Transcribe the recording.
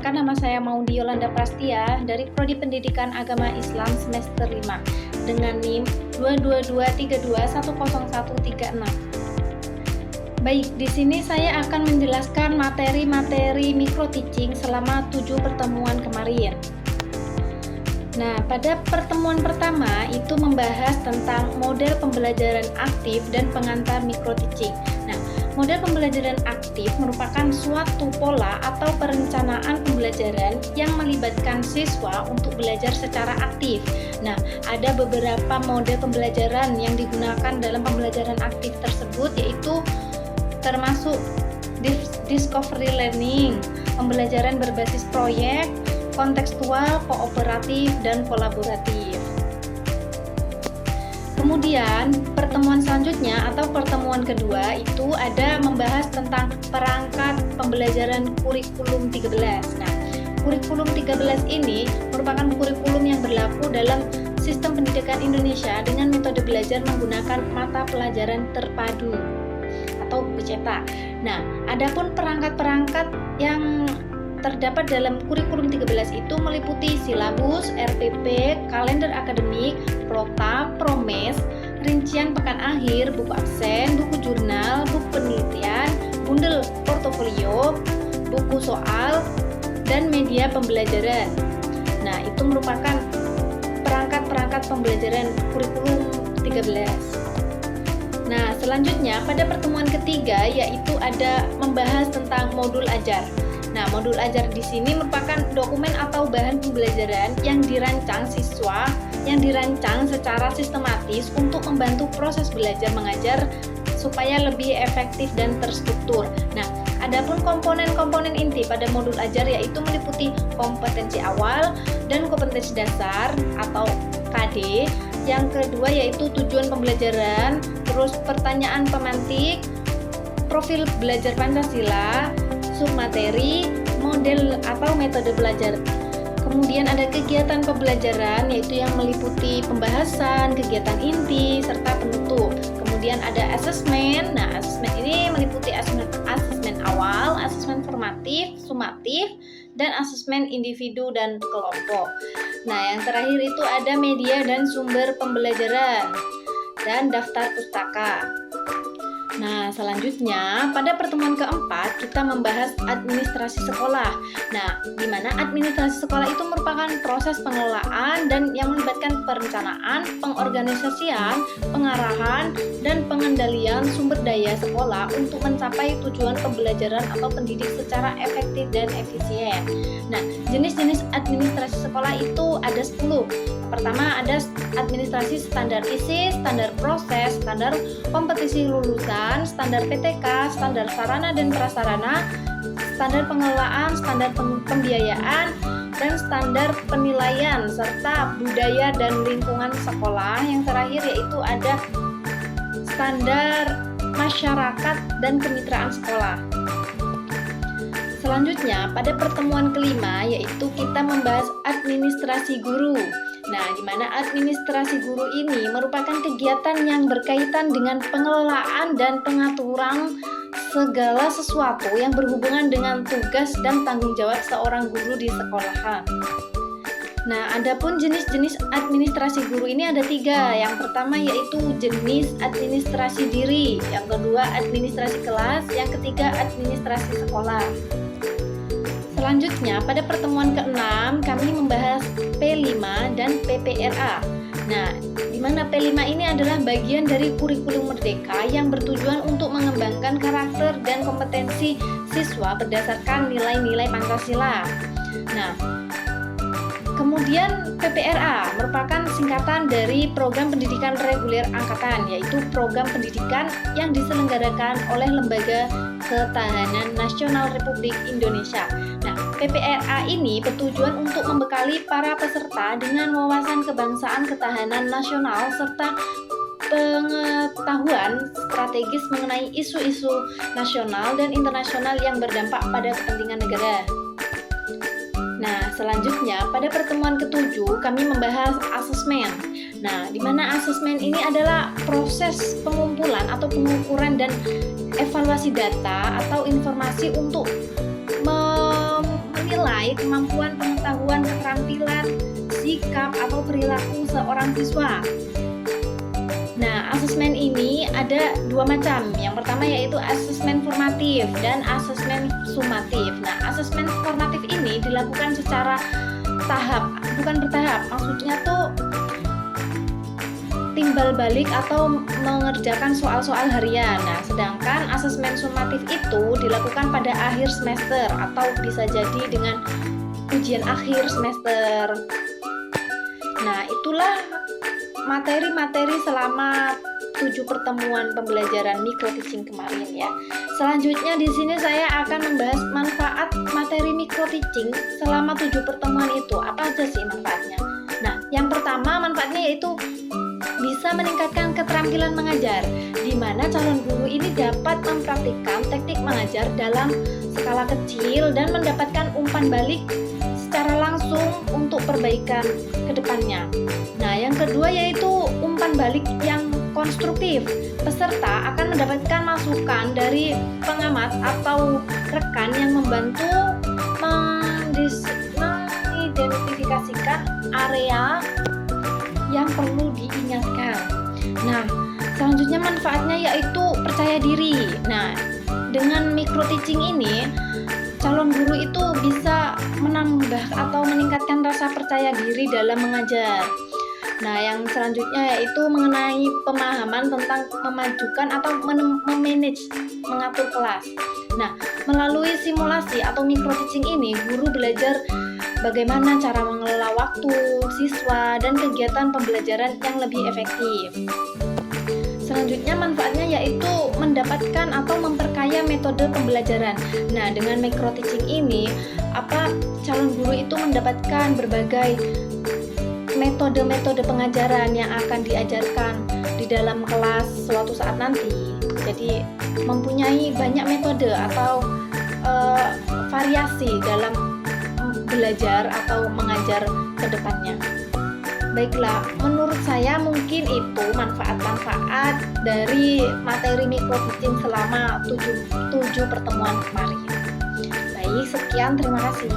Perkenalkan, nama saya Maudy Yolanda Prastia dari Prodi Pendidikan Agama Islam semester 5 dengan NIM 22232100136. Baik, di sini saya akan menjelaskan materi-materi micro teaching selama 7 pertemuan kemarin. Nah, pada pertemuan pertama itu membahas tentang model pembelajaran aktif dan pengantar micro teaching. Nah, model pembelajaran aktif merupakan suatu pola atau perencanaan pembelajaran yang melibatkan siswa untuk belajar secara aktif. Nah, ada beberapa model pembelajaran yang digunakan dalam pembelajaran aktif tersebut, yaitu termasuk discovery learning, pembelajaran berbasis proyek, kontekstual, kooperatif, dan kolaboratif. Kemudian pertemuan selanjutnya atau pertemuan kedua itu ada membahas tentang perangkat pembelajaran kurikulum 13. Nah, kurikulum 13 ini merupakan kurikulum yang berlaku dalam sistem pendidikan Indonesia dengan metode belajar menggunakan mata pelajaran terpadu atau buku cetak. Nah, adapun perangkat-perangkat yang terdapat dalam kurikulum 13 itu meliputi silabus, RPP, kalender akademik, prota, promes, rincian pekan akhir, buku absen, buku jurnal, buku penelitian, bundel portofolio, buku soal, dan media pembelajaran. Nah, itu merupakan perangkat-perangkat pembelajaran kurikulum 13. Nah, selanjutnya pada pertemuan ketiga yaitu ada membahas tentang modul ajar. Nah, modul ajar di sini merupakan dokumen atau bahan pembelajaran yang dirancang siswa, yang dirancang secara sistematis untuk membantu proses belajar mengajar supaya lebih efektif dan terstruktur. Nah, adapun komponen-komponen inti pada modul ajar yaitu meliputi kompetensi awal dan kompetensi dasar atau KD. Yang kedua yaitu tujuan pembelajaran, terus pertanyaan pemantik, profil belajar Pancasila, submateri, model atau metode belajar. Kemudian ada kegiatan pembelajaran yaitu yang meliputi pembahasan, kegiatan inti, serta penutup. Kemudian ada asesmen. Nah, asesmen ini meliputi asesmen awal, asesmen formatif, sumatif, dan asesmen individu dan kelompok. Nah, yang terakhir itu ada media dan sumber pembelajaran dan daftar pustaka. Nah, selanjutnya pada pertemuan keempat kita membahas administrasi sekolah. Nah, di mana administrasi sekolah itu merupakan proses pengelolaan dan yang melibatkan perencanaan, pengorganisasian, pengarahan, dan pengendalian sumber daya sekolah untuk mencapai tujuan pembelajaran atau pendidik secara efektif dan efisien. Nah, jenis-jenis administrasi sekolah itu ada 10. Pertama ada administrasi standar isi, standar proses, standar kompetisi lulusan, standar PTK, standar sarana dan prasarana, standar pengelolaan, standar pembiayaan, dan standar penilaian, serta budaya dan lingkungan sekolah. Yang terakhir yaitu ada standar masyarakat dan kemitraan sekolah. Selanjutnya pada pertemuan kelima yaitu kita membahas administrasi guru. Nah, di mana administrasi guru ini merupakan kegiatan yang berkaitan dengan pengelolaan dan pengaturan segala sesuatu yang berhubungan dengan tugas dan tanggung jawab seorang guru di sekolahan. Nah, adapun jenis-jenis administrasi guru ini ada 3. Yang pertama yaitu jenis administrasi diri, yang kedua administrasi kelas, yang ketiga administrasi sekolah. Selanjutnya, pada pertemuan ke-6 kami membahas P5 dan PPRA. Nah, di mana P5 ini adalah bagian dari kurikulum merdeka yang bertujuan untuk mengembangkan karakter dan kompetensi siswa berdasarkan nilai-nilai Pancasila. Nah, kemudian PPRA merupakan singkatan dari Program Pendidikan Reguler Angkatan, yaitu program pendidikan yang diselenggarakan oleh Lembaga Ketahanan Nasional Republik Indonesia. Nah, PPRA ini bertujuan untuk membekali para peserta dengan wawasan kebangsaan, ketahanan nasional, serta pengetahuan strategis mengenai isu-isu nasional dan internasional yang berdampak pada kepentingan negara. Nah, selanjutnya pada pertemuan ke-7 kami membahas asesmen. Nah, di mana asesmen ini adalah proses pengumpulan atau pengukuran dan evaluasi data atau informasi untuk menilai mengenai kemampuan, pengetahuan, keterampilan, sikap, atau perilaku seorang siswa. Nah, asesmen ini ada dua macam. Yang pertama yaitu asesmen formatif dan asesmen sumatif. Nah, asesmen formatif ini dilakukan secara bukan bertahap. Maksudnya tuh timbal balik atau mengerjakan soal-soal harian. Nah, sedangkan asesmen sumatif itu dilakukan pada akhir semester atau bisa jadi dengan ujian akhir semester. Nah, itulah materi-materi selama 7 pertemuan pembelajaran micro teaching kemarin ya. Selanjutnya di sini saya akan membahas manfaat materi micro teaching selama 7 pertemuan itu. Apa aja sih manfaatnya? Nah, yang pertama manfaatnya yaitu bisa meningkatkan keterampilan mengajar, di mana calon guru ini dapat mempraktikkan teknik mengajar dalam skala kecil dan mendapatkan umpan balik secara langsung untuk perbaikan ke depannya. Nah, yang kedua yaitu umpan balik yang konstruktif. Peserta akan mendapatkan masukan dari pengamat atau rekan yang membantu mengidentifikasikan area yang perlu diingatkan. Nah, selanjutnya manfaatnya yaitu percaya diri. Nah, dengan micro teaching ini calon guru itu bisa menambah atau meningkatkan rasa percaya diri dalam mengajar. Nah, yang selanjutnya yaitu mengenai pemahaman tentang memajukan atau memanage, mengatur kelas. Nah, melalui simulasi atau micro teaching ini, guru belajar bagaimana cara mengelola waktu siswa dan kegiatan pembelajaran yang lebih efektif. Selanjutnya manfaatnya yaitu mendapatkan atau memperkaya metode pembelajaran. Nah, dengan micro teaching ini, calon guru itu mendapatkan berbagai metode-metode pengajaran yang akan diajarkan di dalam kelas suatu saat nanti. Jadi mempunyai banyak metode atau variasi dalam belajar atau mengajar ke depannya. Baiklah, menurut saya mungkin itu manfaat-manfaat dari materi micro teaching selama 7 pertemuan kemarin. Baik, sekian, terima kasih.